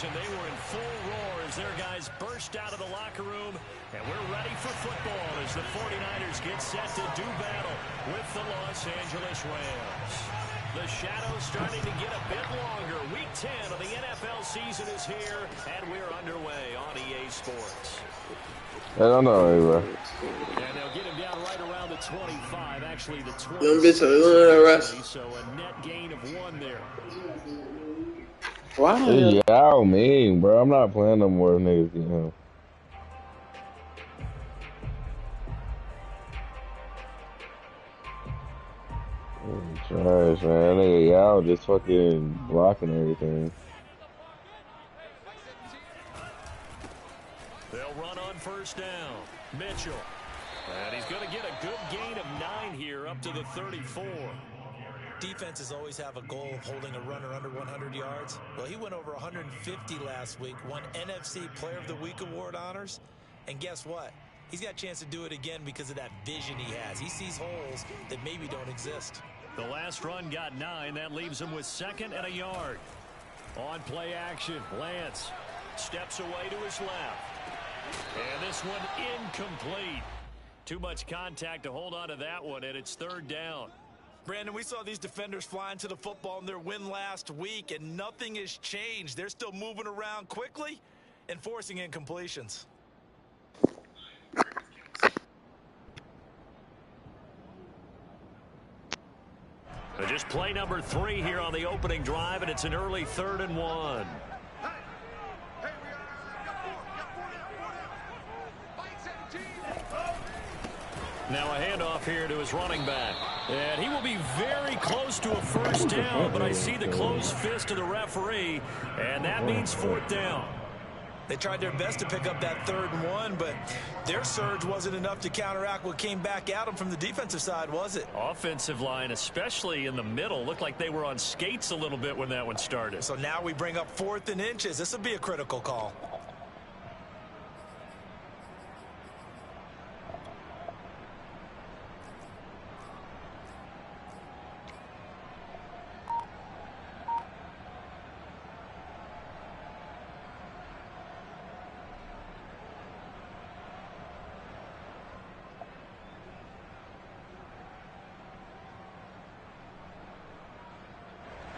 and they were in full roar as their guys burst out of the locker room. And we're ready for football as the 49ers get set to do battle with the Los Angeles Rams. The shadow's starting to get a bit longer. Week 10 of the NFL season is here, and we're underway on EA Sports. I don't know, bro. And they'll get him down right around the 25, actually the 20. So a net gain of 1 there. Wow. Yeah, mean, bro. I'm not playing no more niggas, you know. Trash, man. Nigga, y'all just fucking blocking everything. They'll run on first down. Mitchell. And he's going to get a good gain of 9 here up to the 34. Defenses always have a goal of holding a runner under 100 yards. Well, he went over 150 last week, won NFC Player of the Week award honors. And guess what? He's got a chance to do it again because of that vision he has. He sees holes that maybe don't exist. The last run got 9. That leaves him with 2nd and a yard. On play action, Lance steps away to his left. And this one incomplete. Too much contact to hold on to that one, and it's 3rd down. Brandon, we saw these defenders fly into the football in their win last week, and nothing has changed. They're still moving around quickly and forcing incompletions. So just play number 3 here on the opening drive, and it's an early 3rd and 1. Now a handoff here to his running back. And he will be very close to a first down, but I see the closed fist of the referee, and that means 4th down. They tried their best to pick up that 3rd and 1, but their surge wasn't enough to counteract what came back at them from the defensive side, was it? Offensive line, especially in the middle, looked like they were on skates a little bit when that one started. So now we bring up 4th and inches. This will be a critical call.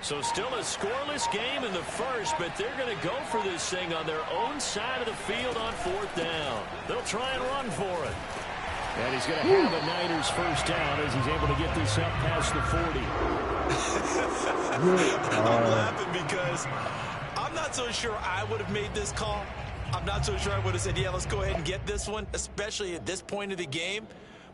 So still a scoreless game in the first, but they're going to go for this thing on their own side of the field on 4th down. They'll try and run for it. And he's going to have a Niners first down as he's able to get this up past the 40. I'm laughing because I'm not so sure I would have made this call. I'm not so sure I would have said, yeah, let's go ahead and get this one, especially at this point of the game.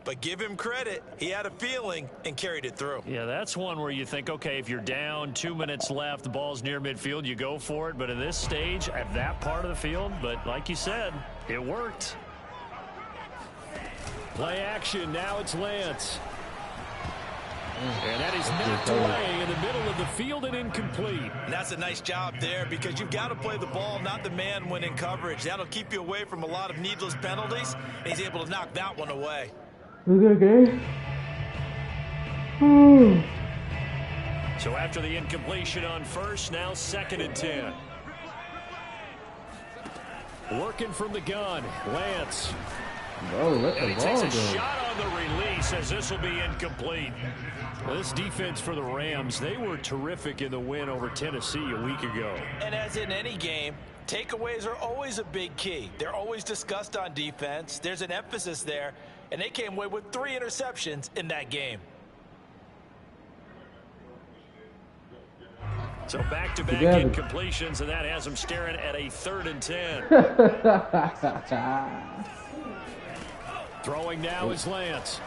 But give him credit. He had a feeling and carried it through. Yeah, that's one where you think, okay, if you're down, 2 minutes left, the ball's near midfield, you go for it. But at this stage, at that part of the field, but like you said, it worked. Play action. Now it's Lance. And that is knocked away in the middle of the field and incomplete. And that's a nice job there because you've got to play the ball, not the man when in coverage. That'll keep you away from a lot of needless penalties. And he's able to knock that one away. Okay. So after the incompletion on first, now 2nd and 10. Working from the gun, Lance. Bro, let the and he ball takes a go. shot on the release as this will be incomplete. Well, this defense for the Rams, they were terrific in the win over Tennessee a week ago. And as in any game, takeaways are always a big key. They're always discussed on defense. There's an emphasis there. And they came away with 3 interceptions in that game. So back-to-back incompletions, and that has them staring at a 3rd and 10. Throwing now is Lance.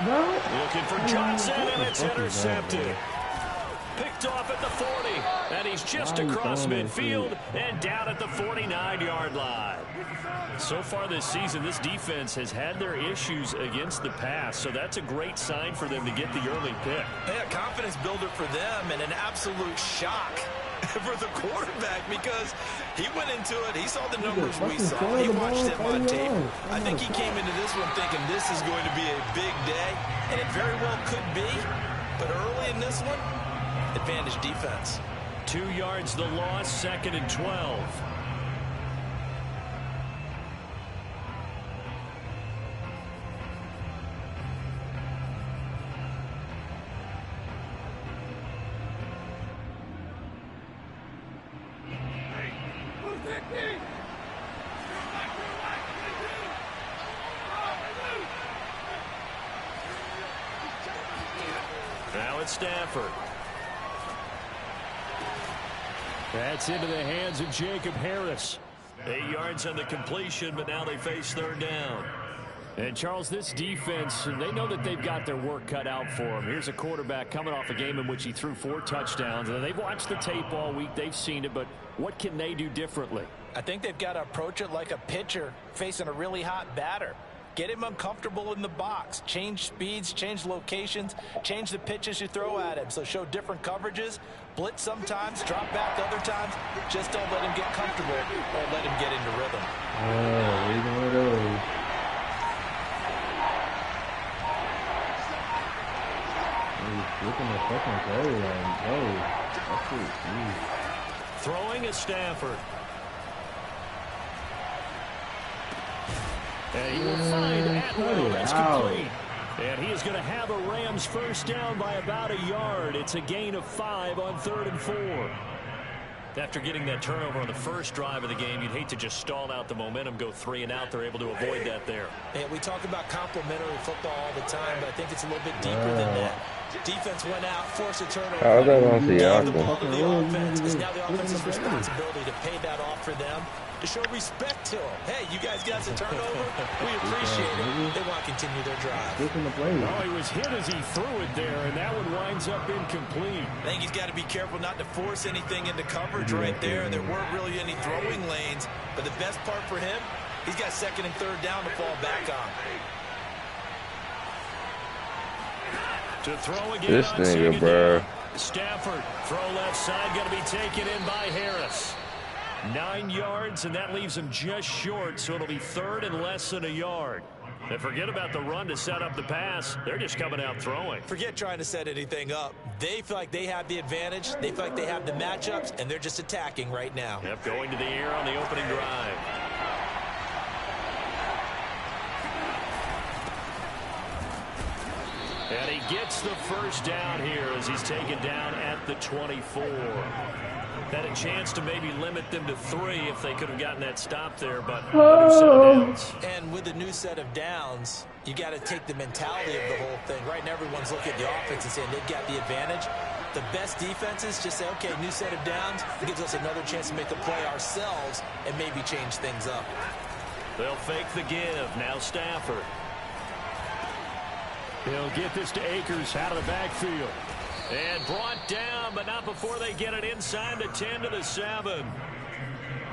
Looking for Johnson, and it's intercepted. Picked off at the 40, and he's just across midfield and down at the 49-yard line. So far this season, this defense has had their issues against the pass, so that's a great sign for them to get the early pick. Yeah, confidence builder for them and an absolute shock for the quarterback because he went into it. He saw the numbers we saw. He watched them on tape. I think he came into this one thinking this is going to be a big day, and it very well could be. But early in this one, advantage defense. 2 yards the loss, 2nd and 12. Now it's Stafford. That's into the hands of Jacob Harris. 8 yards on the completion, but now they face 3rd down. And, Charles, this defense, they know that they've got their work cut out for them. Here's a quarterback coming off a game in which he threw 4 touchdowns. And they've watched the tape all week. They've seen it, but what can they do differently? I think they've got to approach it like a pitcher facing a really hot batter. Get him uncomfortable in the box. Change speeds, change locations, change the pitches you throw at him. So show different coverages, blitz sometimes, drop back other times. Just don't let him get comfortable or let him get into rhythm. Throwing is Stafford. And he will find Atwell. That's complete. And he is going to have a Rams first down by about a yard. It's a gain of 5 on 3rd and 4. After getting that turnover on the first drive of the game, you'd hate to just stall out the momentum, go 3 and out. They're able to avoid that there. And we talk about complementary football all the time, but I think it's a little bit deeper than that. Defense went out, forced a turnover, gave the ball to the offense. It's now the offense's responsibility to pay that off for them, to show respect to them. Hey, you guys got a turnover? We appreciate it. They want to continue their drive. Oh, he was hit as he threw it there, and that one winds up incomplete. I think he's got to be careful not to force anything into coverage right there. There weren't really any throwing lanes, but the best part for him, he's got 2nd and 3rd down to fall back on. To throw again this on nigga, bro. Stafford, throw left side, going to be taken in by Harris. 9 yards, and that leaves him just short, so it'll be 3rd and less than a yard. And forget about the run to set up the pass. They're just coming out throwing. Forget trying to set anything up. They feel like they have the advantage. They feel like they have the matchups, and they're just attacking right now. Yep, going to the air on the opening drive. And he gets the first down here as he's taken down at the 24. Had a chance to maybe limit them to 3 if they could have gotten that stop there, but a new set of downs. And with a new set of downs, you got to take the mentality of the whole thing. Right now, everyone's looking at the offense and saying they've got the advantage. The best defenses just say, okay, new set of downs. It gives us another chance to make a play ourselves and maybe change things up. They'll fake the give. Now Stafford. He'll get this to Akers out of the backfield. And brought down, but not before they get it inside the 10 to the 7.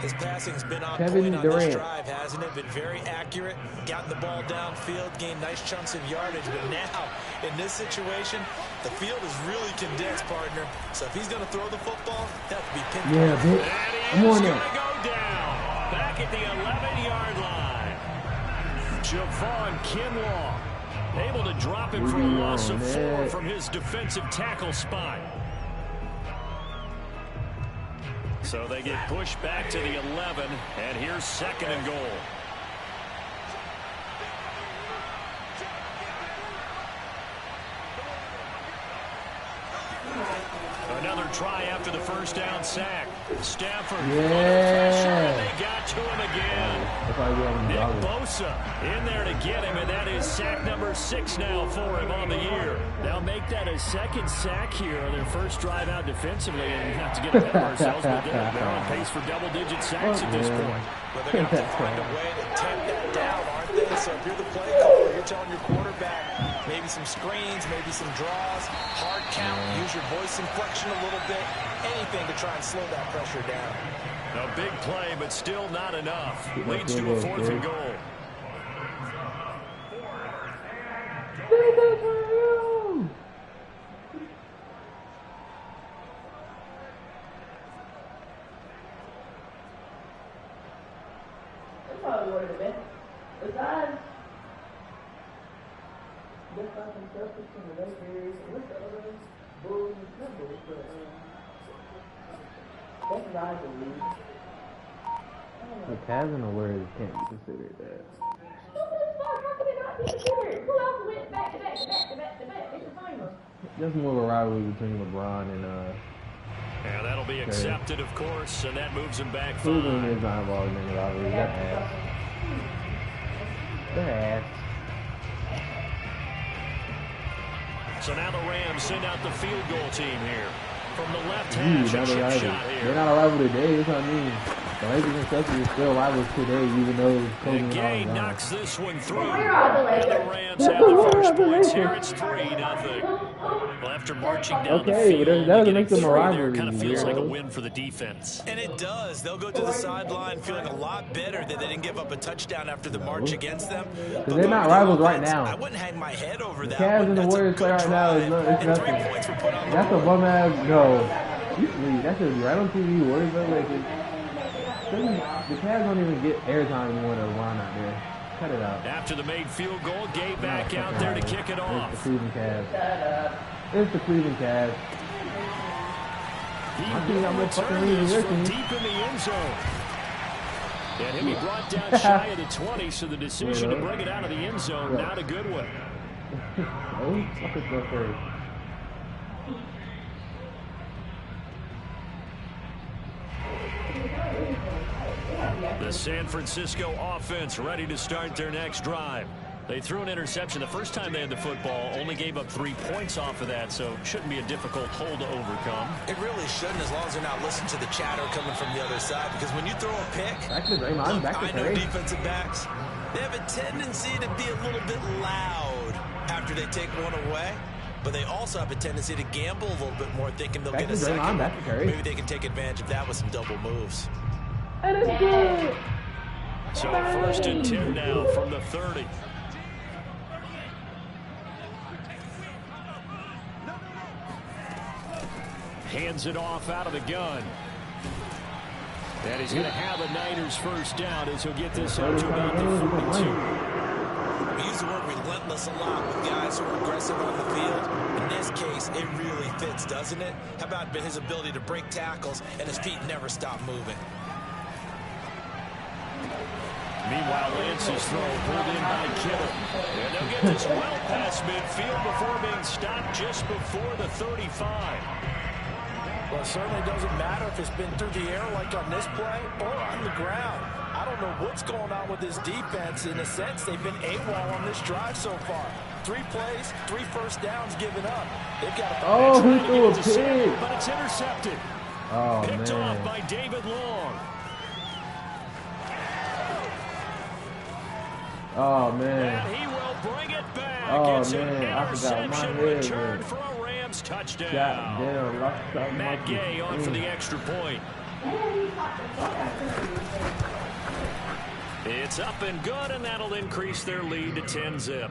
His passing's been on point on this drive, hasn't it? Been very accurate, gotten the ball downfield, gained nice chunks of yardage. But now, in this situation, the field is really condensed, partner. So if he's going to throw the football, he'll have to be pinpointed. Yeah, bitch. And he is going to go down back at the 11-yard line. Javon Kinlaw able to drop him for a loss of 4 from his defensive tackle spot. So they get pushed back to the 11, and here's 2nd and goal. Another try after the first down sack. Stafford under pressure, and they got to him again. Nick Bosa in there to get him, and that is sack number 6 now for him on the year. They'll make that a 2nd sack here on their first drive out defensively, and not to get ahead of ourselves, but they're on pace for double-digit sacks at this point. Well, they're going to have to find a way to tamp that down, aren't they? So if you're the play caller, you're telling your quarterback maybe some screens, maybe some draws, hard count, use your voice inflection a little bit, anything to try and slow that pressure down. A big play, but still not enough. Leads to a 4th and goal. That's probably what it is. Besides, there's something selfish in the Lakers. What's the other Bulls and Clippers? The Cavs and the Warriors can't be considered that. Just more of a rivalry between LeBron and And that'll be accepted, of course, and that moves him back 5. Cleveland is not involved in the rivalry. That ass. That ass. So now the Rams send out the field goal team here. From the left hash, a chip shot here. They're not a rival today, that's what I mean. The Lakers and Celtics are still rivals today, even though Kobe And Gay and all knocks this one through. And the Rams have the first points here. It's 3-0. Well, after marching down the field, that doesn't make them a there rivalry. kind of feels like a win for the defense. And it does. They'll go to the sideline feeling a lot better that they didn't give up a touchdown after the march against them. But they're not rivals right now. I wouldn't hang my head over that. The Cavs and the Warriors play right now is nothing. That's a bum ass no. That should be right on TV. Warriors and Lakers. The Cavs don't even get airtime anymore to run out there. Cut it out. After the made field goal, Gay back out there to kick it off. It's the Cleveland Cavs. It's the Cleveland Cavs. He will return this from deep in the end zone. And he'll be brought down shy of the 20, so the decision to bring it out of the end zone, not a good one. Oh, fuck it, go first. The San Francisco offense ready to start their next drive. They threw an interception the first time they had the football, only gave up 3 points off of that, so shouldn't be a difficult hole to overcome. It really shouldn't, as long as they're not listening to the chatter coming from the other side, because when you throw a pick, I know defensive backs, they have a tendency to be a little bit loud after they take one away, but they also have a tendency to gamble a little bit more, thinking they'll get a second. Maybe they can take advantage of that with some double moves. That is good. So 1st and 10 now from the 30. Hands it off out of the gun. And he's going to have a Niners first down as he'll get this out to about the 42. We use the word relentless a lot with guys who are aggressive on the field. In this case, it really fits, doesn't it? How about his ability to break tackles and his feet never stop moving? Meanwhile, Lance's throw pulled in by Kittle. And they'll get this well past midfield before being stopped just before the 35. Well, it certainly doesn't matter if it's been through the air like on this play or on the ground. I don't know what's going on with this defense. In a sense, they've been AWOL on this drive so far. 3 plays, 3 first downs given up. They've got a he threw a pick. But it's intercepted. Picked off by David Long. Oh, man. And he will bring it back. Oh, it's man. an I forgot interception my head, return man. for a Rams touchdown. Goddamn. Matt Gay on for the extra point. It's up and good, and that'll increase their lead to 10-zip.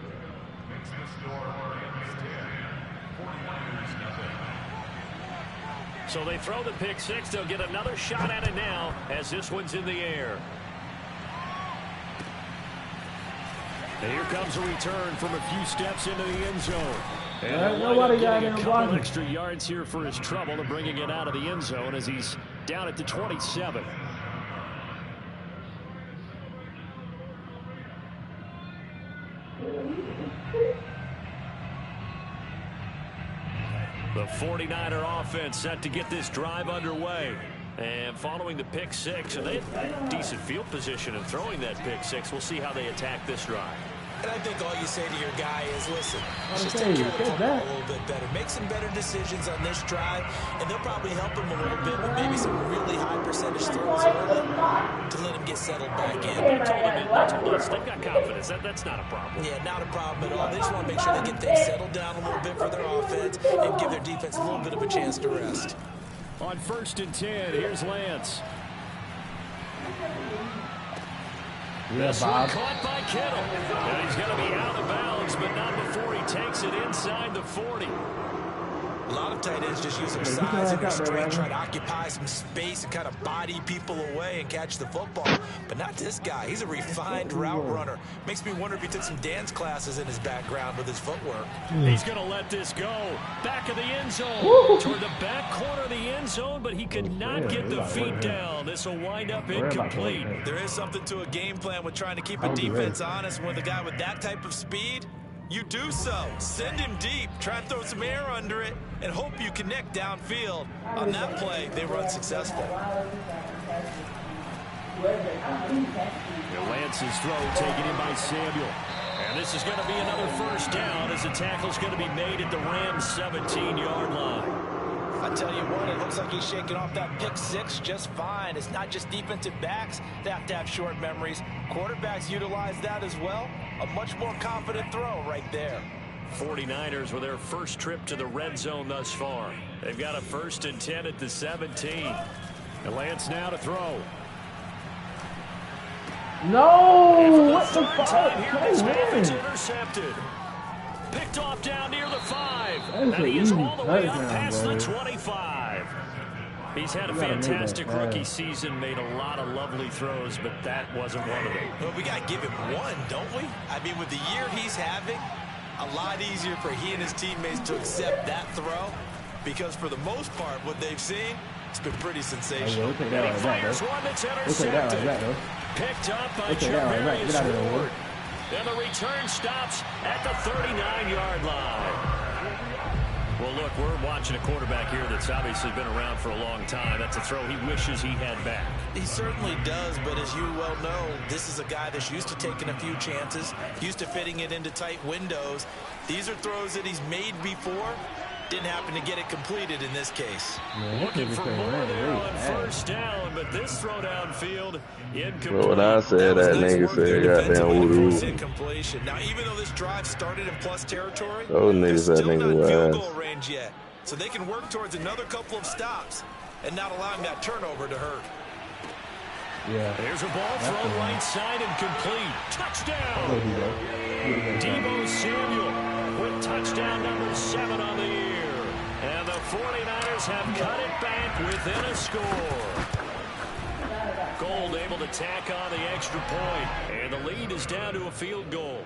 So they throw the pick six. They'll get another shot at it now as this one's in the air. And here comes a return from a few steps into the end zone. And nobody got getting him a couple blocking. extra yards here for his trouble to bringing it out of the end zone as he's down at the 27. The 49er offense set to get this drive underway. And following the pick six, and they had decent field position in throwing that pick six. We'll see how they attack this drive. And I think all you say to your guy is, listen, just take care of the football a little bit better. Make some better decisions on this drive, and they'll probably help him a little bit with maybe some really high percentage throws early to let him get settled back in. They told us they've got confidence. That's not a problem. Yeah, not a problem at all. They just want to make sure they get things settled down a little bit for their offense and give their defense a little bit of a chance to rest. On 1st and 10, here's Lance. This one caught by Kittle. And he's going to be out of bounds, but not before he takes it inside the 40. A lot of tight ends just use their size and their strength, try to occupy some space and kind of body people away and catch the football. But not this guy. He's a refined route runner. Makes me wonder if he took some dance classes in his background with his footwork. He's going to let this go. Back of the end zone. Toward the back corner of the end zone, but he could not get the feet down. This will wind up incomplete. There is something to a game plan with trying to keep a defense honest. With a guy with that type of speed, you do so. Send him deep. Try and throw some air under it and hope you connect downfield. On that play, they run successful. Lance's throw taken in by Samuel. And this is going to be another first down as the tackle's going to be made at the Rams' 17-yard line. I tell you what, it looks like he's shaking off that pick six just fine. It's not just defensive backs that have to have short memories. Quarterbacks utilize that as well. A much more confident throw right there. 49ers with their first trip to the red zone thus far. They've got a 1st and 10 at the 17. And Lance now to throw. No! What the fuck? It's intercepted. Picked off down near the 5. And he is all the way up past the 25. He's had a fantastic rookie season, made a lot of lovely throws, but that wasn't one of them. Well, we got to give him one, don't we? I mean, with the year he's having, a lot easier for he and his teammates to accept that throw, because for the most part, what they've seen, it's been pretty sensational. One that's intercepted. Picked up by Javarius Ward. And the return stops at the 39-yard line. Well, look, we're watching a quarterback here that's obviously been around for a long time. That's a throw he wishes he had back. He certainly does, but as you well know, this is a guy that's used to taking a few chances, used to fitting it into tight windows. These are throws that he's made before. Didn't happen to get it completed in this case. Looking for more there on first down, but this throw downfield incomplete. Well, when I said that, nigga said goddamn incompletion. Now, even though this drive started in plus territory, they're still not in field goal range yet. So they can work towards another couple of stops and not allowing that turnover to hurt. Yeah. There's a ball thrown right side and complete. Touchdown! Deebo Samuel with touchdown number 7 on the year. And the 49ers have cut it back within a score. Gold able to tack on the extra point. And the lead is down to a field goal.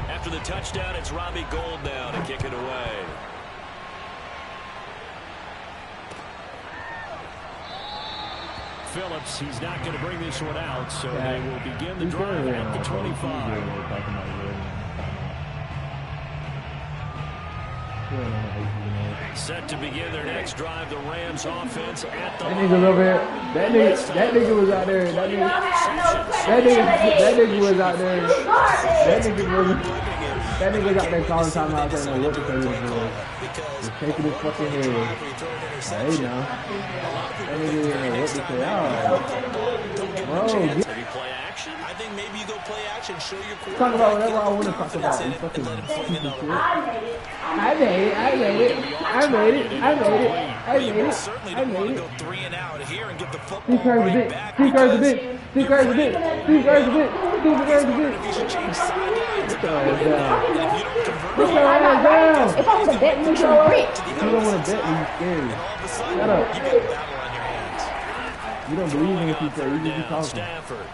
After the touchdown, it's Robbie Gould now to kick it away. Phillips, he's not going to bring this one out, so they will begin the drive at the 25. Set to begin their next drive, the Rams offense at the line. Nigga's over here. That nigga was out there. That nigga was out there. That nigga was out there calling timeout saying what the fuck he was doing. Just shaking his fucking head. Hey now. That nigga didn't know what to say. Bro, Maybe play action? I think maybe you go play action, show your quarterback. talk about whatever I want to talk about. You fucking stupid shit. I made it. Certainly don't want to go 3 and out here and get the football Steve Kerr's a bit. back. Steve Kerr's a bit. If you should change sidelines, Put your if you don't convert, ass down. If I was a bet, you should brick. You don't want to bet when you're scared. all of a sudden, Shut up. you got a battle on your hands. You don't believe in what you say. You just be talking. Stafford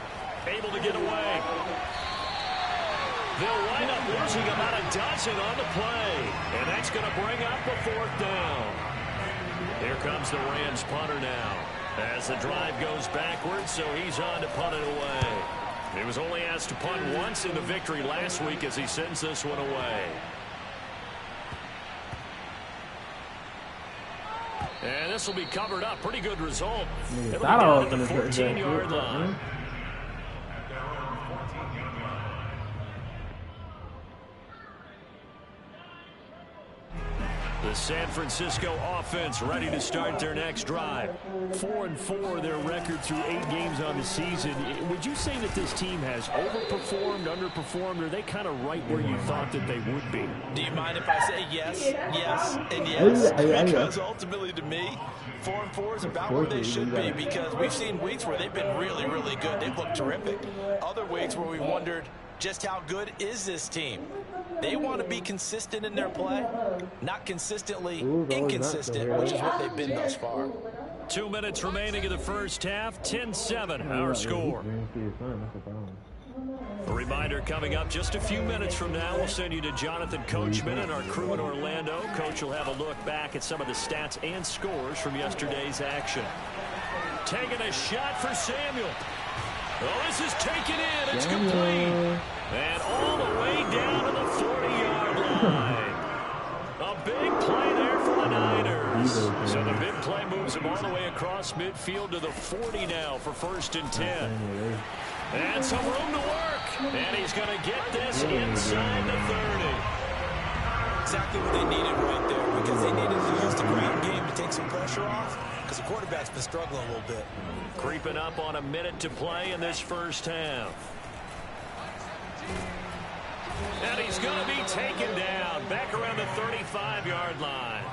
able to get away. They'll wind up losing about a dozen on the play, and that's going to bring up the 4th down. Here comes the Rams punter now as the drive goes backwards, so he's on to punt it away. He was only asked to punt once in the victory last week as he sends this one away. And this will be covered up. Pretty good result. It'll be down at the 14-yard line. The San Francisco offense ready to start their next drive. 4-4 their record through 8 games on the season. Would you say that this team has overperformed, underperformed, or are they kind of right where you thought that they would be? Do you mind if I say yes, yes, and yes? Because ultimately to me, 4-4 is about where they should be, because we've seen weeks where they've been really, really good. They've looked terrific. Other weeks where we wondered just how good is this team. They want to be consistent in their play, not consistently inconsistent, which is what they've been thus far. 2 minutes remaining in the first half. 10-7 our score. A reminder coming up just a few minutes from now. We'll send you to Jonathan Coachman and our crew in Orlando. Coach will have a look back at some of the stats and scores from yesterday's action. Taking a shot for Samuel. Oh, this is taken in. It's complete. And all the way down to the 40-yard line. A big play there for the Niners. So the big play moves him all the way across midfield to the 40 now for 1st and 10. And some room to work. And he's going to get this inside the 30. Exactly what they needed right there, because they needed to use the ground game to take some pressure off, because the quarterback's been struggling a little bit. Creeping up on a minute to play in this first half. And he's going to be taken down back around the 35-yard line.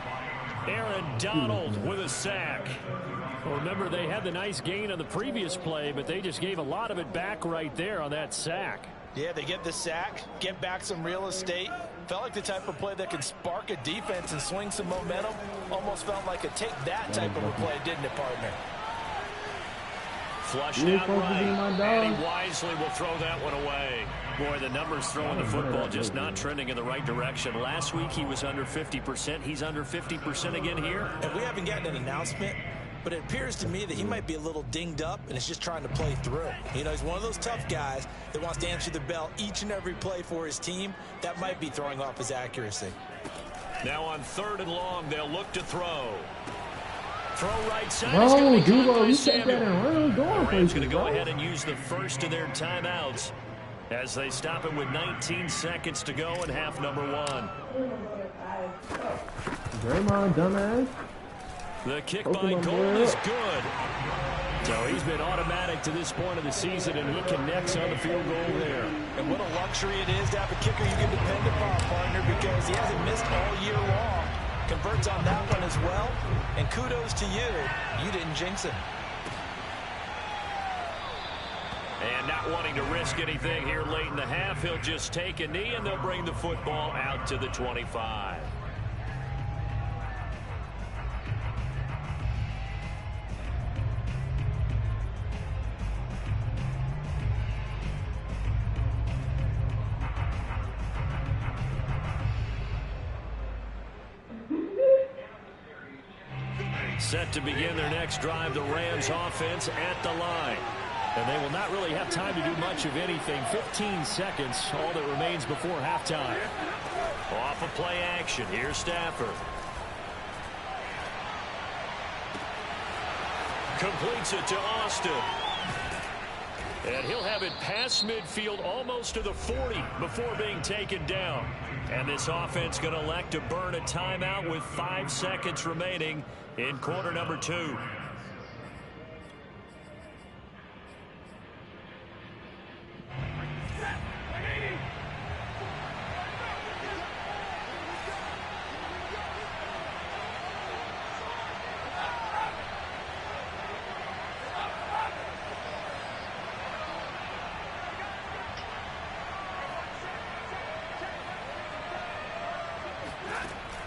Aaron Donald with a sack. Well, remember, they had the nice gain on the previous play, but they just gave a lot of it back right there on that sack. Yeah, they get the sack, get back some real estate. Felt like the type of play that can spark a defense and swing some momentum. Almost felt like a take that type of a play, didn't it, partner? Flushed out right, and he wisely will throw that one away. Boy, the numbers throwing the football just not trending in the right direction. Last week he was under 50%. He's under 50% again here. And we haven't gotten an announcement, but it appears to me that he might be a little dinged up and is just trying to play through. You know, he's one of those tough guys that wants to answer the bell each and every play for his team. That might be throwing off his accuracy. Now on 3rd and long, they'll look to throw. Throw right side. No, Duvo, you take that and run. The Rams going to go ahead and use the first of their timeouts as they stop him with 19 seconds to go in half number 1. Draymond, dumbass. The kick by Cole is good. So he's been automatic to this point of the season, and he connects on the field goal there. And what a luxury it is to have a kicker you can depend upon, partner, because he hasn't missed all year long. Converts on that one as well. And kudos to you. You didn't jinx him. And not wanting to risk anything here late in the half, he'll just take a knee, and they'll bring the football out to the 25. Set to begin their next drive, the Rams offense at the line. And they will not really have time to do much of anything. 15 seconds, all that remains before halftime. Off of play action, here's Stafford. Completes it to Austin. And he'll have it past midfield almost to the 40 before being taken down. And this offense going to elect to burn a timeout with 5 seconds remaining in quarter number 2.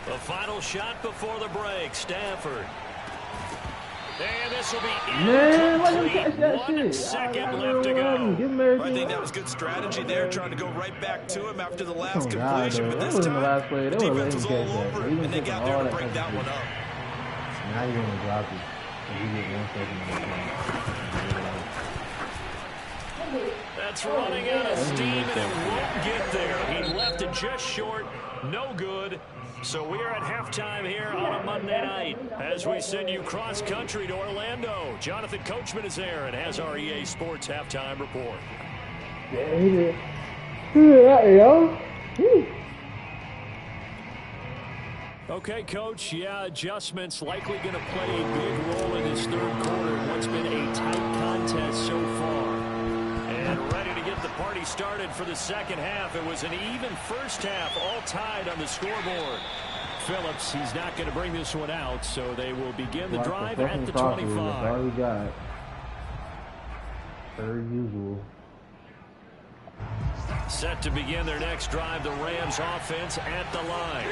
The final shot before the break, Stafford. And this will be incomplete. 1 second left to go. I think that was good strategy there, trying to go right back to him after the last completion. But this time, the defense was all over him, and they got there to break that one up. Now you're going to drop it. You get 1 second. That's running out of steam, and it won't get there. He left it just short. No good. So we're at halftime here on a Monday night as we send you cross-country to Orlando. Jonathan Coachman is there and has our EA Sports halftime report. Yeah, he did. There you go. Okay, Coach, yeah, adjustments likely going to play a big role in this third quarter. What's been a tight contest so far. And ready to get the party started for the second half. It was an even first half, all tied on the scoreboard. Phillips, he's not going to bring this one out, so they will begin the drive at the 25. That's all we got. Per usual. Set to begin their next drive, the Rams offense at the line.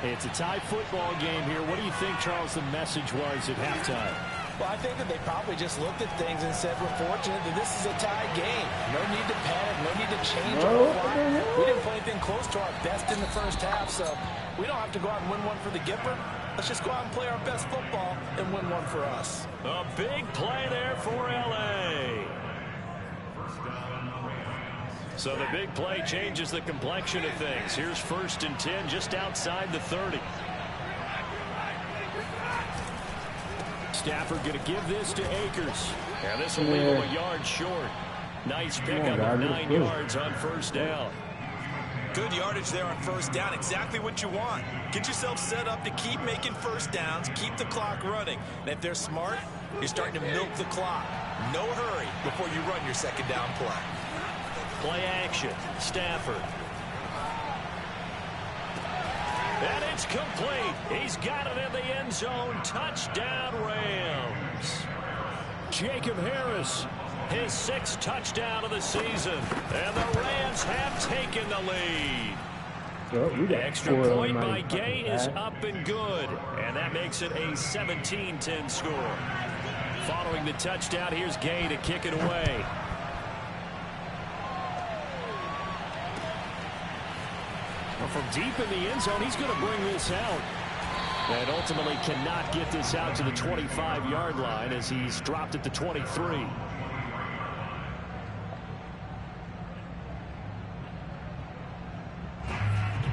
It's a tie football game here. What do you think, Charles, the message was at halftime? Well, I think that they probably just looked at things and said, we're fortunate that this is a tie game. No need to panic, no need to change our line. We didn't play anything close to our best in the first half, so we don't have to go out and win one for the Gipper. Let's just go out and play our best football and win one for us. A big play there for L.A. So the big play changes the complexion of things. Here's 1st and 10 just outside the 30. Stafford going to give this to Akers. And this will leave him a yard short. Nice pickup of 9 yards on first down. Good yardage there on first down. Exactly what you want. Get yourself set up to keep making first downs, keep the clock running. And if they're smart, you're starting to milk the clock. No hurry before you run your second down play. Play action. Stafford. And it's complete. He's got it in the end zone. Touchdown, Rams. Jacob Harris. His 6th touchdown of the season. And the Rams have taken the lead. So Extra point by Gay is up and good. And that makes it a 17-10 score. Following the touchdown, here's Gay to kick it away. From deep in the end zone, he's going to bring this out. And ultimately cannot get this out to the 25-yard line as he's dropped at the 23.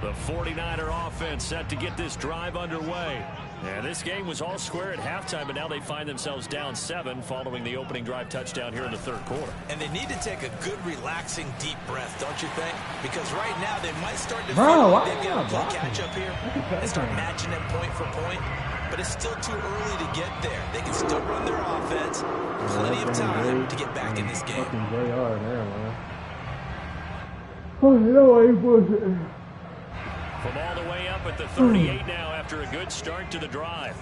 The 49er offense set to get this drive underway. And this game was all square at halftime, but now they find themselves down 7 following the opening drive touchdown here in the third quarter. And they need to take a good, relaxing, deep breath, don't you think? Because right now they might start to feel like they've got a good catch-up here and start matching them point for point. But it's still too early to get there. They can still run their offense. Plenty of time to get back in this game. From all the way up at the 38 now after a good start to the drive.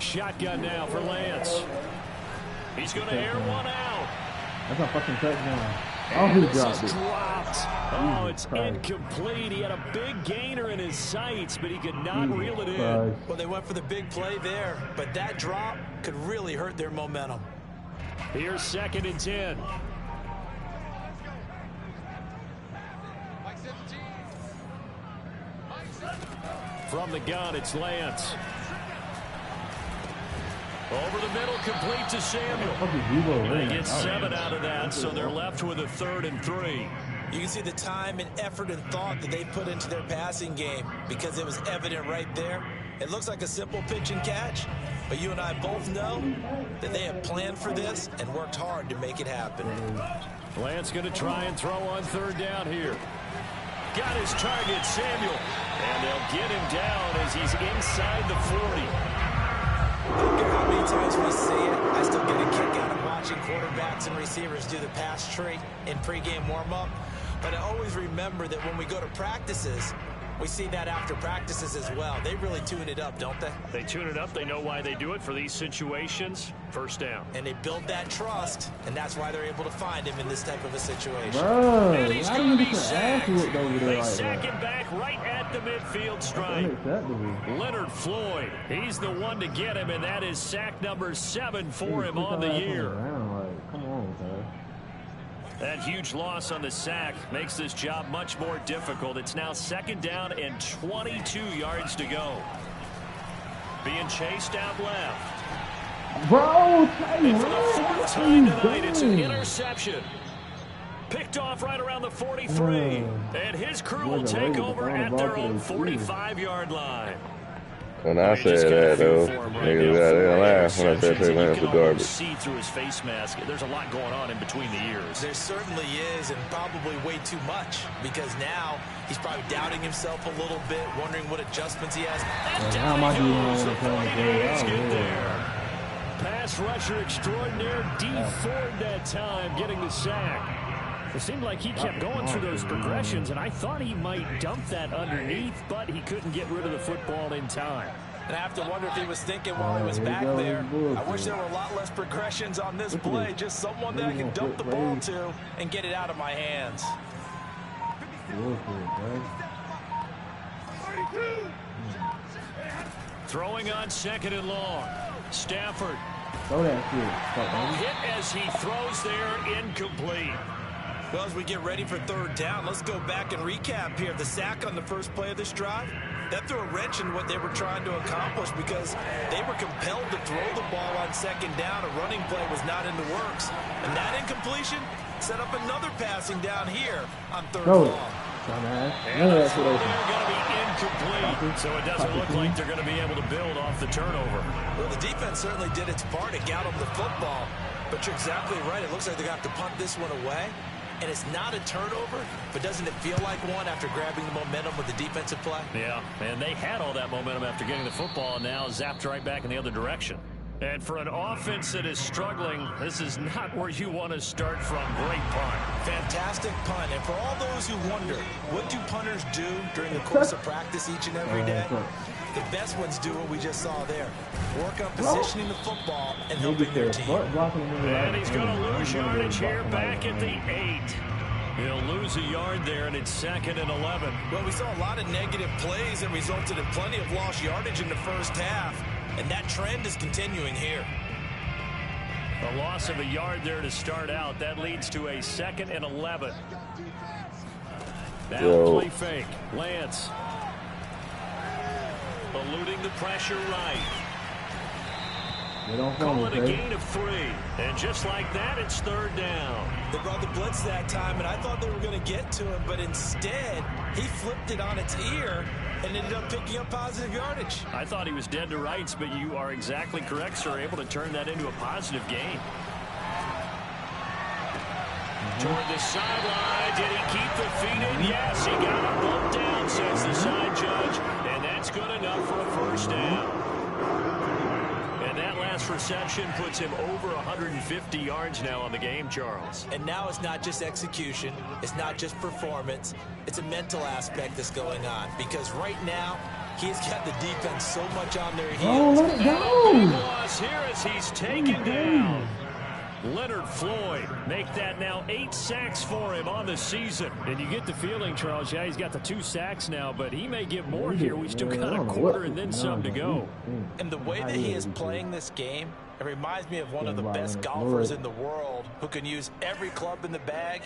Shotgun now for Lance. He's going to air one out. That's a fucking touchdown. And he dropped it. Oh, it's incomplete. He had a big gainer in his sights, but he could not reel it in. Well, they went for the big play there, but that drop could really hurt their momentum. Here's 2nd and 10. From the gun, it's Lance. Over the middle, complete to Samuel. They get 7 out of that, so they're left with a 3rd and 3. You can see the time and effort and thought that they put into their passing game because it was evident right there. It looks like a simple pitch and catch, but you and I both know that they have planned for this and worked hard to make it happen. Lance going to try and throw on 3rd down here. Got his target, Samuel. And they'll get him down as he's inside the 40. I don't care how many times we see it, I still get a kick out of watching quarterbacks and receivers do the pass tree in pregame warm-up. But I always remember that when we go to practices, we see that after practices as well. They really tune it up, don't they? They tune it up. They know why they do it for these situations. First down. And they build that trust, and that's why they're able to find him in this type of a situation. Bro, and he's going to be sacked. They like sack him back right at the midfield stripe. Leonard Floyd, he's the one to get him, and that is sack number 7 for him on the year. Come on, bro. That huge loss on the sack makes this job much more difficult. It's now 2nd down and 22 yards to go. Being chased out left. Bro, and for the 4th time tonight, it's an interception. Picked off right around the 43. And his crew will take over at their own 45-yard line. When I said that, though, niggas got to laugh when I said Trey Lance was garbage. See through his face mask. There's a lot going on in between the ears. There certainly is, and probably way too much, because now he's probably doubting himself a little bit, wondering what adjustments he has. And down he goes. The 49ers get there. Pass rusher extraordinaire, D. Ford that time, getting the sack. It seemed like he kept going through those progressions, and I thought he might dump that underneath, but he couldn't get rid of the football in time. And I have to wonder if he was thinking while he was back there, I wish there were a lot less progressions on this play, just someone that I can dump the ball to and get it out of my hands. Throwing on 2nd and long. Stafford. Hit as he throws there, incomplete. Well, as we get ready for 3rd down, let's go back and recap here. The sack on the first play of this drive, that threw a wrench in what they were trying to accomplish because they were compelled to throw the ball on 2nd down. A running play was not in the works. And that incompletion set up another passing down here on 3rd long. And they're going to be incomplete, so it doesn't look like they're going to be able to build off the turnover. Well, the defense certainly did its part to get them the football, but you're exactly right. It looks like they're going to have to punt this one away. And it's not a turnover, but doesn't it feel like one after grabbing the momentum with the defensive play? Yeah, and they had all that momentum after getting the football, and now zapped right back in the other direction. And for an offense that is struggling, this is not where you want to start from. Great punt. Fantastic punt. And for all those who wonder, what do punters do during the course of practice each and every day? The best ones do what we just saw there. Work on positioning the football and helping their team. And he's going to lose yardage here back at the 8. He'll lose a yard there, and it's 2nd and 11. Well, we saw a lot of negative plays that resulted in plenty of lost yardage in the first half. And that trend is continuing here. A loss of a yard there to start out. That leads to a 2nd and 11. Now play fake. Lance. Eluding the pressure right. Call it a gain of 3. And just like that, it's 3rd down. They brought the blitz that time, and I thought they were going to get to him, but instead, he flipped it on its ear and ended up picking up positive yardage. I thought he was dead to rights, but you are exactly correct, sir. Able to turn that into a positive gain. Toward the sideline. Did he keep the feet in? Yes, he got them both down, says the side judge. And that's good enough for a 1st down. And that last reception puts him over 150 yards now on the game, Charles. And now it's not just execution. It's not just performance. It's a mental aspect that's going on. Because right now, he's got the defense so much on their heels. And a big loss here as he's taken down. Leonard Floyd make that now 8 sacks for him on the season. And you get the feeling, Charles, yeah, he's got the 2 sacks now, but he may get more here. We still got a quarter and then some to go. And the way that he is playing this game, it reminds me of one of the best golfers in the world who can use every club in the bag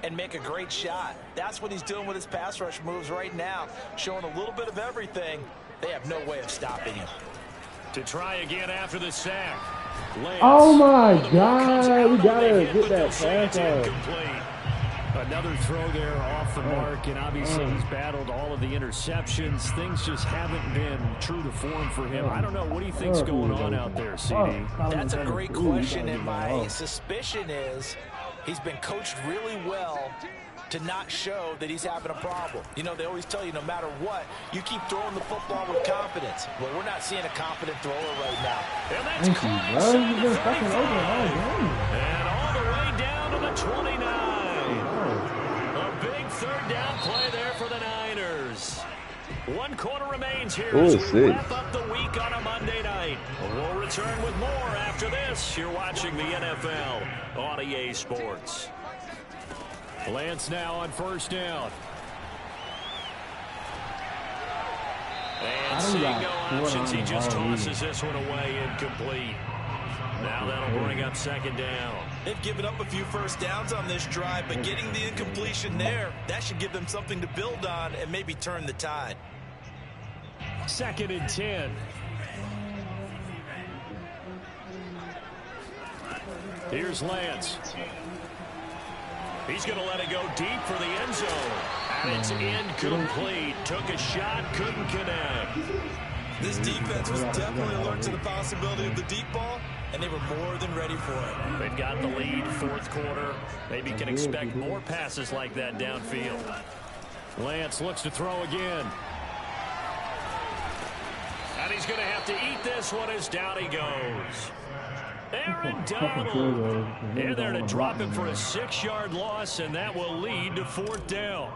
and make a great shot. That's what he's doing with his pass rush moves right now, showing a little bit of everything. They have no way of stopping him. To try again after the sack. Lance. Oh my God, we gotta get that pass off. Another throw there off the mark, and obviously he's battled all of the interceptions. Things just haven't been true to form for him. I don't know. What do you think's going on out there, CD? That's a great question, and my suspicion is he's been coached really well to not show that he's having a problem. You know, they always tell you no matter what, you keep throwing the football with confidence. Well, we're not seeing a confident thrower right now. And that's caught inside the 35. And all the way down to the 29. A big 3rd down play there for the Niners. 1 quarter remains here as we wrap up the week on a Monday night. We'll return with more after this. You're watching the NFL on EA Sports. Lance now on 1st down. And seeing no options, he just tosses this one away, incomplete. Now that'll bring up 2nd down. They've given up a few 1st downs on this drive, but getting the incompletion there, that should give them something to build on and maybe turn the tide. 2nd and 10. Here's Lance. He's going to let it go deep for the end zone. And it's incomplete. Took a shot, couldn't connect. This defense was definitely alert to the possibility of the deep ball, and they were more than ready for it. They've got the lead, fourth quarter. Maybe can expect more passes like that downfield. Lance looks to throw again. And he's going to have to eat this one as down he goes. Aaron Donald in there to drop him for a 6-yard loss, and that will lead to 4th down.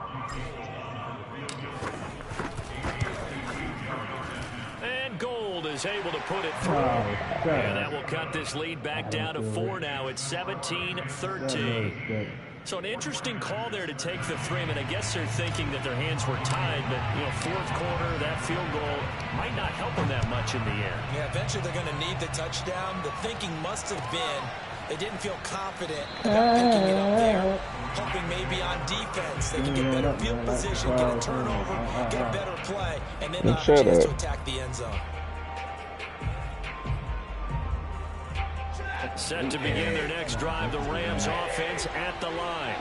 And Gold is able to put it through. And that will cut this lead back down to 4 now. It's 17-13. So an interesting call there to take the 3. I mean, I guess they're thinking that their hands were tied, but, you know, fourth quarter, that field goal might not help them that much in the air. Yeah, eventually they're going to need the touchdown. The thinking must have been they didn't feel confident about picking it up there, hoping maybe on defense they can get better field position, get a turnover, get a better play, and then have a chance to attack the end zone. Set to begin their next drive, the Rams offense at the line.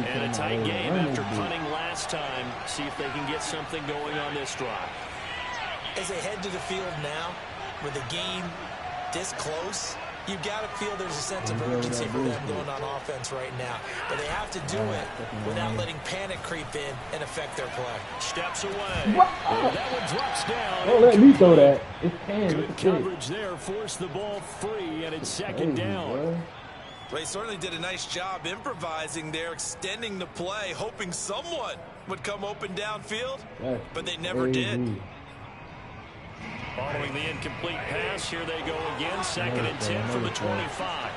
And a tight game after punting last time. See if they can get something going on this drive. As they head to the field now, with the game this close, you've got to feel there's a sense of urgency for them going on offense right now. But they have to do it without letting panic creep in and affect their play. Steps away. That one drops down. Don't let me throw that. It's good coverage there. Forced the ball free, and it's 2nd down. Well, he certainly did a nice job improvising there, extending the play, hoping someone would come open downfield, but they never did. Following the incomplete pass, here they go again. 2nd and 10 from the 25.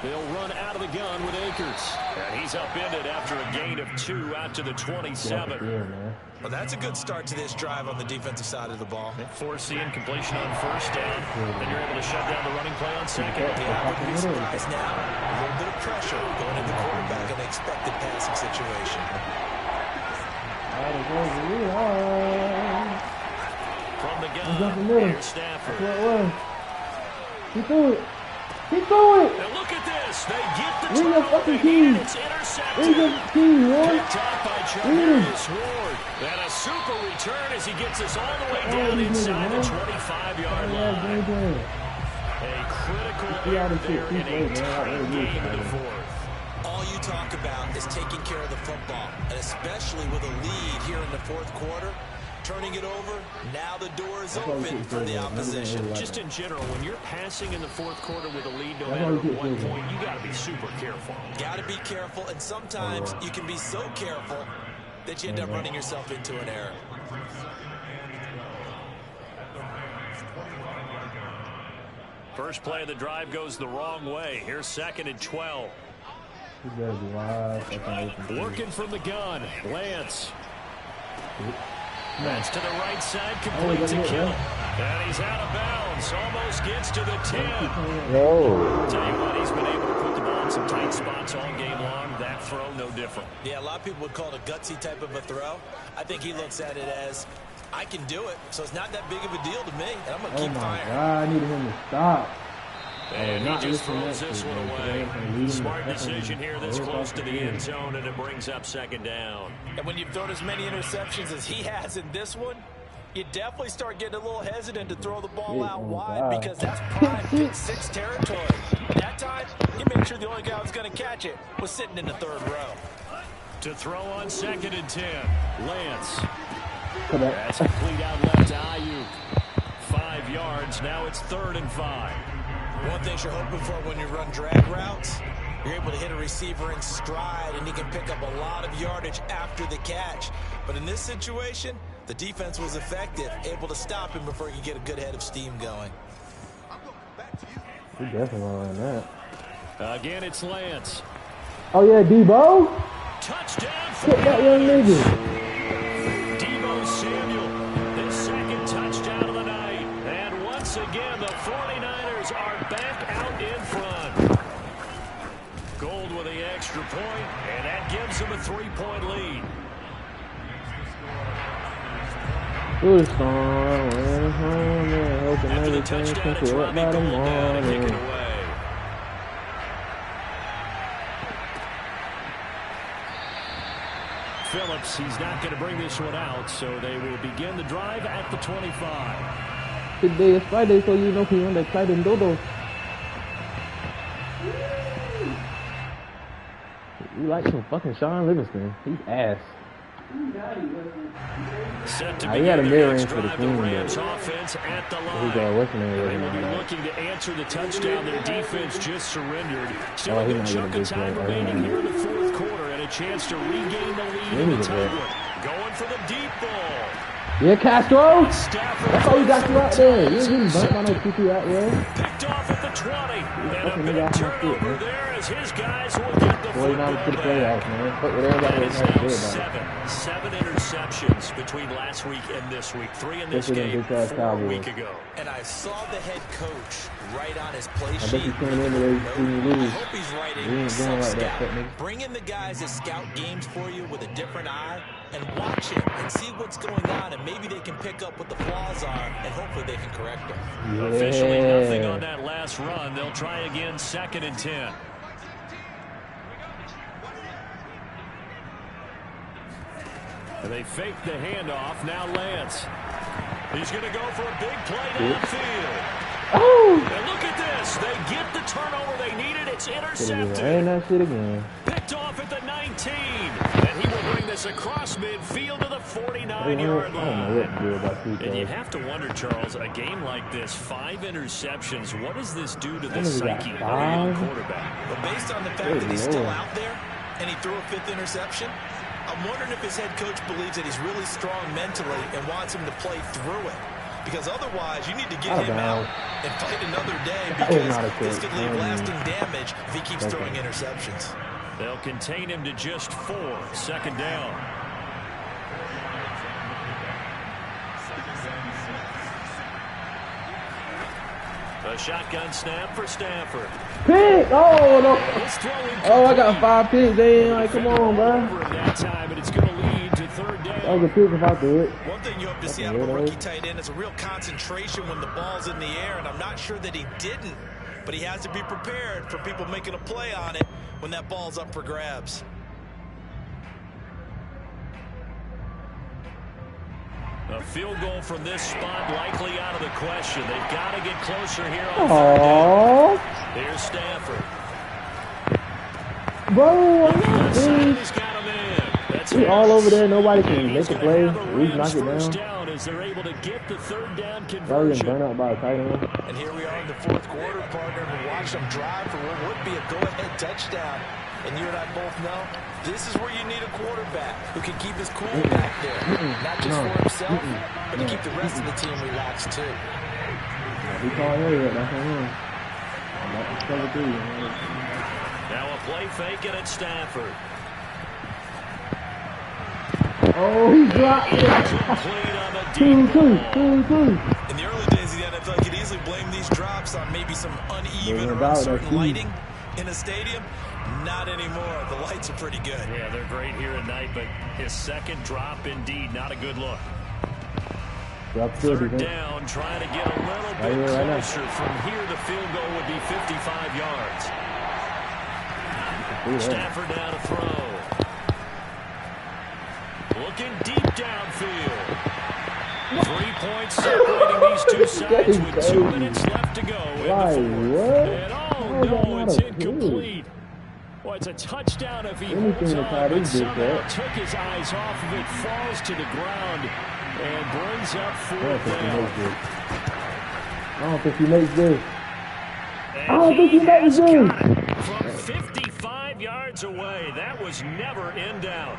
They'll run out of the gun with Akers. And he's upended after a gain of 2 out to the 27. Well, that's a good start to this drive on the defensive side of the ball. Force the incompletion on 1st down. Then you're able to shut down the running play on 2nd. Yeah, I wouldn't be surprised now. A little bit of pressure going into the quarterback in an expected passing situation. From the gun, here's Stafford. He threw it. He threw it. And look at this. They get the fucking turnover, and it's intercepted. Picked off by Charvarius Ward. And a super return as he gets us all the way down inside the 25-yard line. A critical error there in a tight game in the 4th. All you talk about is taking care of the football, and especially with a lead here in the 4th quarter, turning it over, now the door is open for the opposition. Just in general, when you're passing in the 4th quarter with a lead, no matter what point, you got to be super careful. Got to be careful, and sometimes you can be so careful that you end up running yourself into an error. First play of the drive goes the wrong way. Here's 2nd and 12. Working from the gun, Lance. That's to the right side, complete to Kittle. And he's out of bounds, almost gets to the 10. Tell you what, he's been able to put the ball in some tight spots all game long. That throw, no different. Yeah, a lot of people would call it a gutsy type of a throw. I think he looks at it as, I can do it, so it's not that big of a deal to me, and I'm going to keep firing. God, I needed him to stop. And he just throws this one away. Smart decision here this close to the end zone, and it brings up 2nd down. And when you've thrown as many interceptions as he has in this one, you definitely start getting a little hesitant to throw the ball out wide because that's prime pick 6 territory. That time, he made sure the only guy who was going to catch it was sitting in the 3rd row. To throw on 2nd and 10, Lance. That's complete out left to Ayuk. 5 yards, now it's 3rd and 5. One thing you're hoping for when you run drag routes, you're able to hit a receiver in stride, and he can pick up a lot of yardage after the catch. But in this situation, the defense was effective, able to stop him before he could get a good head of steam going. He definitely on that. Again, it's Lance. Oh, yeah, Debo. Touchdown. Get that young nigga. Debo Samuel, his 2nd touchdown of the night. And once again, the 49ers are back out in front. Gold with the extra point, and that gives them a 3-point lead. After the touchdown, it's Robbie Gold down to kick it away. Phillips. He's not going to bring this one out, so they will begin the drive at the 25. Today is Friday, so you know he on the exciting dodo. You like some fucking Sean Livingston. He's ass. Set to He had a mid-range for the drive, team, Rams but offense at the line. he got what's the They name will be right looking to answer the touchdown. Their defense just surrendered. Still Oh, a he good might get a chunk of big time play. Oh, remaining he might here in the fourth quarter and a chance to regain the lead in the tight one. Going for the deep ball. Yeah, Castro. Stafford That's all he got you out there. You ain't getting burnt by no QQ out there. picked off at the 20. And a fucking big nigga off my turnover foot, man. there as his guys will get the 49 to the football playoffs, back. man. Fuck what everybody That else is has to now say about it. seven interceptions between last week and this week. 3 in this Especially them game bitch-ass 4 a Cowboys. week ago. And I saw the head coach right on his play I bet sheet. you tune in today to see me I lose. hope he's We writing ain't doing some like that, scout. fuck nigga. Bring in the guys that scout games for you with a different eye and watch it and see what's going on, and maybe they can pick up what the flaws are and hopefully they can correct them. Officially nothing on Yeah. that last run. They'll try again 2nd and 10. And they fake the handoff. Now Lance. He's going to go for a big play downfield. Oh! And look at this. They get the turnover they needed. It's intercepted. Ain't that shit again. Picked off at the 19. And he will bring this across midfield to the 49-yard I don't know what to do line. about two And you calls. have to wonder, Charles, a game like this, 5 interceptions, what does this do to the That nigga got psyche of a 5? quarterback? But based on the fact Good that he's still Lord. out there and he threw a 5th interception, I'm wondering if his head coach believes that he's really strong mentally and wants him to play through it. Because otherwise, you need to get Out of him out bounds. and fight another day That was because not a this kick. could leave lasting damage if he keeps Okay. throwing interceptions. They'll contain him to just 4. 2nd down. A shotgun snap for Stafford. Pick! Oh, no. His throw Oh, I got 5 picks. They ain't like, come on, bro. over him that time, and it's going to lead to 3rd That down. was a pick if I threw it. One thing you hope to see out of a rookie tight end is a real concentration when the ball's in the air, and I'm not sure that he didn't, but he has to be prepared for people making a play on it when that ball's up for grabs. A field goal from this spot likely out of the question. They've got to get closer here on 3rd down. Aww. Here's Stafford. Bro, I'm Left not side, big. he's got him in. That's We all Harris. over there. Nobody can And he's make a gonna play. have the We knock Rams it first down. down as they're able to get the 3rd down Y'all getting conversion. burnt out by a tight end. And here we are in the 4th quarter, partner, and we're watching them drive for what would be a go-ahead touchdown. And you and I both know this is where you need a quarterback who can keep his cool back there. Not just for himself, but to keep the rest of the team relaxed, too. We call area. That's on him. That's cover 3. Now a play fake and it's Stafford. Oh, he dropped it. Complete on the deep ball. 2-2. In the early days of the NFL, you could easily blame these drops on maybe some uneven or about that uncertain key. lighting in a stadium. Not anymore. The lights are pretty good. Yeah, they're great here at night, but his 2nd drop, indeed, not a good look. Drop 2, 3rd down, trying to get a little bit here, right now. closer. From here, the field goal would be 55 yards. Stafford now to throw. Looking deep downfield. 3 points separating these two sides with 2 minutes left to go in the 4th. What? And How is that no, not it's a pick? incomplete. Well, it's a touchdown if he Anything holds to on, try but to do somehow that. took his eyes off of it, falls to the ground, and brings up I 4th don't think he down. makes this. I don't think he makes this. And I don't think he makes has this. got it from 55 yards away. That was never in doubt.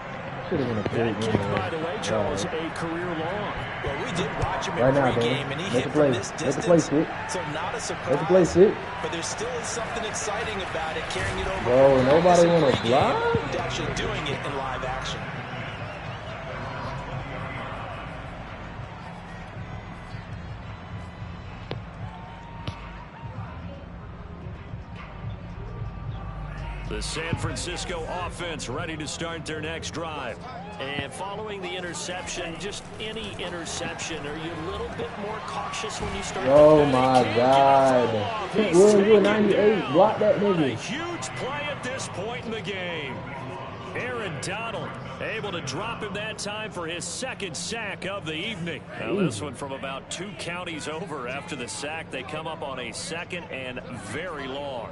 Should have been a That pick. kick, by the way, Charles, a career long. Well, we did watch him Right in now, pregame, man. and he Let hit the from play. this Let the play distance. sit. So not a surprise. Let the play sit. But there still is something exciting about it, carrying it over. Bro, nobody want wanna block? and actually doing it in live action. The San Francisco offense ready to start their next drive. And following the interception, just any interception, are you a little bit more cautious when you start? Oh to my God. Trent Williams with 98. Block that What a nigga. huge play at this point in the game. Aaron Donald able to drop him that time for his second sack of the evening. Now this one from about 2 counties over after the sack. They come up on a 2nd and very long.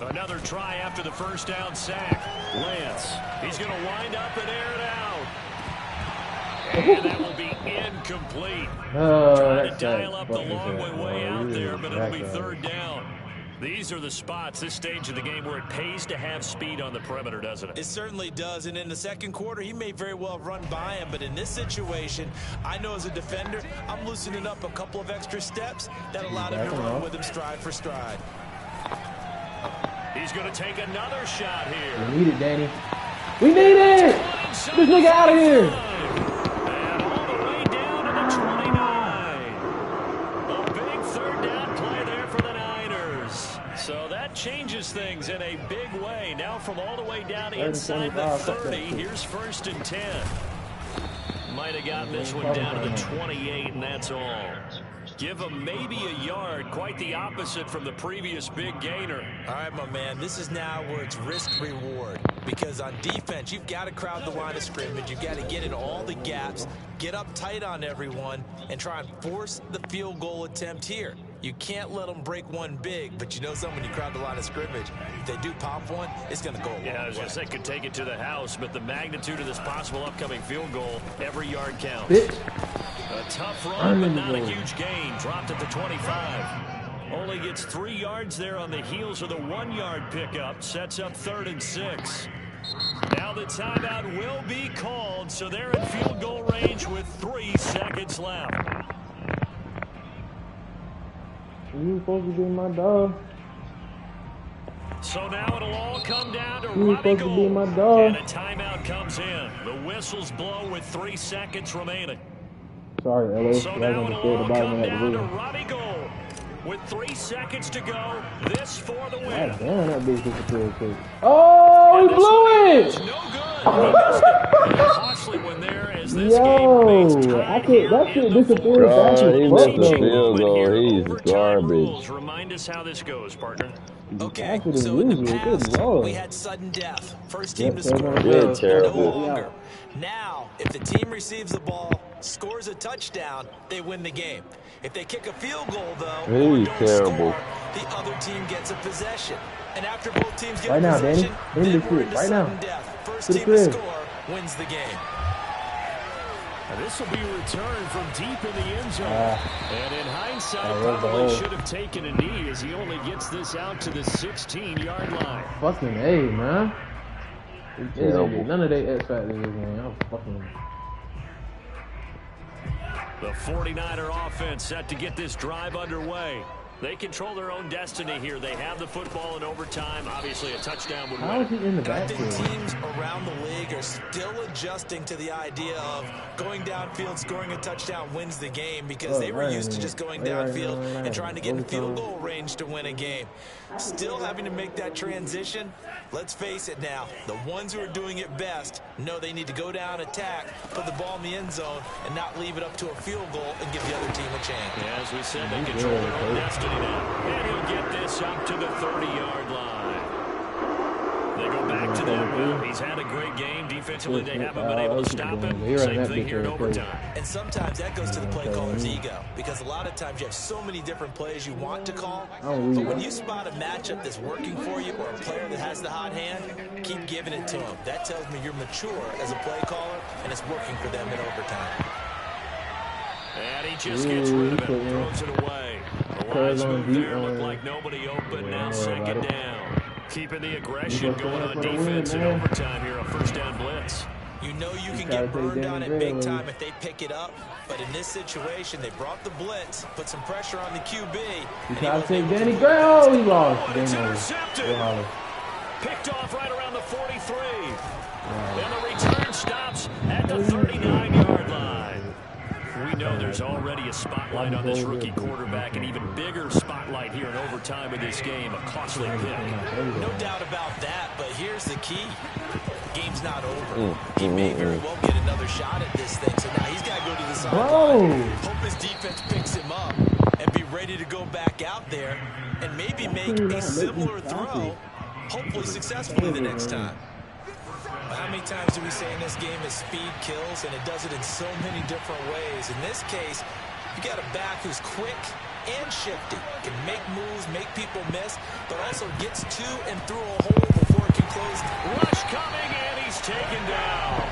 Another try after the first down sack. Lance, he's going to wind up and air it out. And that will be incomplete. Trying to dial up the long way out there, but it'll be 3rd down. These are the spots, this stage of the game, where it pays to have speed on the perimeter, doesn't it? It certainly does, and in the second quarter, he may very well run by him, but in this situation, I know as a defender, I'm loosening up a couple of extra steps that allowed him to run with him stride for stride. He's going to take another shot here. We need it, Danny. We need it! This nigga out of here! And all the way down to the 29. A big 3rd down play there for the Niners. So that changes things in a big way. Now from all the way down inside the 30, here's 1st and 10. Might have gotten this one down to the 28, and that's all. Give him maybe a yard, quite the opposite from the previous big gainer. All right, my man, this is now where it's risk-reward. Because on defense, you've got to crowd the line of scrimmage. You've got to get in all the gaps, get up tight on everyone, and try and force the field goal attempt here. You can't let them break one big, but you know something, when you crowd the line of scrimmage, if they do pop one, it's going to go away. Yeah, I was going to say, could take it to the house, but the magnitude of this possible upcoming field goal, every yard counts. A tough run, but not a huge gain. Dropped at the 25. Only gets 3 yards there on the heels of the 1-yard pickup. Sets up 3rd and 6. Now the timeout will be called, so they're in field goal range with 3 seconds left. You supposed to be my dog. So now it'll all come down to You Robbie supposed to be Gould. my dog. And a timeout comes in. The whistles blow with 3 seconds remaining. Sorry, LA. So now it'll all come down to Robbie Gould. With 3 seconds to go, this for the win. God damn, that bitch disappeared quick. Oh, he blew it! No good. He missed it. Costly one there as this game remains tied here that shit in the disappeared fourth. God, he missed the Teaching field moment goal. here. He's Overtime garbage. rules. Remind us how this goes, partner. Okay, so in the past, we had sudden death. First team to score You're terrible. no longer. Now, if the team receives the ball, scores a touchdown, they win the game. If they kick a field goal, though, or don't score, the other team gets a possession. And after both teams get a possession, then we're into sudden death. First team to score wins the game. And this will be a return from deep in the end zone. And in hindsight, probably should have taken a knee as he only gets this out to the 16-yard line. Fucking A, man. None of they X factors this game. I'm fucking. The 49er offense set to get this drive underway. They control their own destiny here. They have the football in overtime. Obviously, a touchdown would win. How is he in the I backfield? think teams around the league are still adjusting to the idea of going downfield, scoring a touchdown wins the game, because they were used to just going downfield and trying to get in field goal range to win a game. Still having to make that transition. Let's face it now, the ones who are doing it best know they need to go down, attack, put the ball in the end zone, and not leave it up to a field goal and give the other team a chance. Yeah, as we said, they control their own destiny now. And he'll get this up to the 30-yard line. They go back to that. Well, he's had a great game. Defensively, they haven't been able to stop him. Same thing here in overtime. And sometimes that goes to the play caller's ego, because a lot of times you have so many different plays you want to call, but when you spot a matchup that's working for you or a player that has the hot hand, keep giving it to him. That tells me you're mature as a play caller, and it's working for them in overtime. And he just gets rid of it, throws it away. The lines move there, look like nobody open, now 2nd down. Keeping the aggression going on defense in overtime here, a first down blitz. You know you can get burned on it big time if they pick it up, but in this situation, they brought the blitz, put some pressure on the QB. You try to take Danny Girl, he lost. It's intercepted. Picked off right around the 43. And the return stops at the 39-yard line. We know there's already a spotlight on this rookie quarterback, an even bigger spotlight here in overtime of this game, a costly pick. No doubt about that, but here's the key. Game's not over. He may very well get another shot at this thing, so now he's got to go to the sideline. Hope his defense picks him up and be ready to go back out there. there and maybe make a similar throw, hopefully successfully the next time. How many times do we say in this game is speed kills, and it does it in so many different ways? In this case, you got a back who's quick and shifty, can make moves, make people miss, but also gets to and through a hole before it can close. Rush coming, and he's taken down.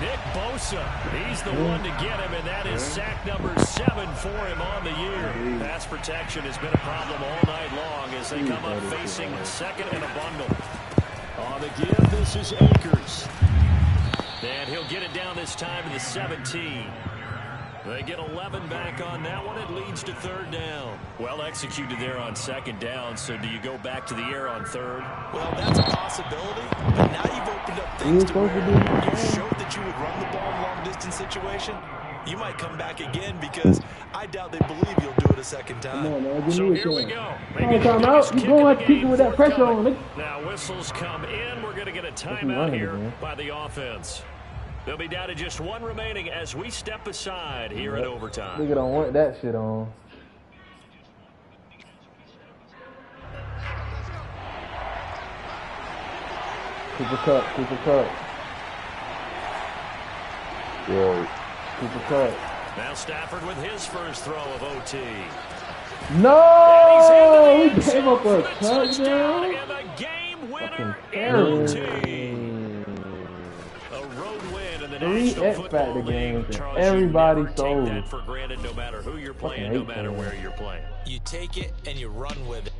Nick Bosa, he's the one to get him, and that is sack number 7 for him on the year. Pass protection has been a problem all night long as they come up facing second and a bundle. On the give, this is Akers. And he'll get it down this time to the 17. They get 11 back on that one. It leads to third down. Well executed there on second down. So do you go back to the air on third? Well, that's a possibility. But now you've opened up things to where you showed that you would run the ball in long-distance situation. You might come back again because I doubt they believe you'll do it a second time. So here we go. Maybe time out. You're going to have to keep it with that pressure on it. Now whistles come in. We're going to get a timeout here by the offense. They'll be down to just one remaining as we step aside here at overtime. Nigga don't want that shit on. Cooper Cup. Yo. Cooper Cup. Now Stafford with his first throw of OT. No! He gave up a touchdown. And a game winner in OT. 3 X Factor games, and everybody sold. Take that for granted, no matter who you're playing, no matter where you're playing. You take it and you run with it.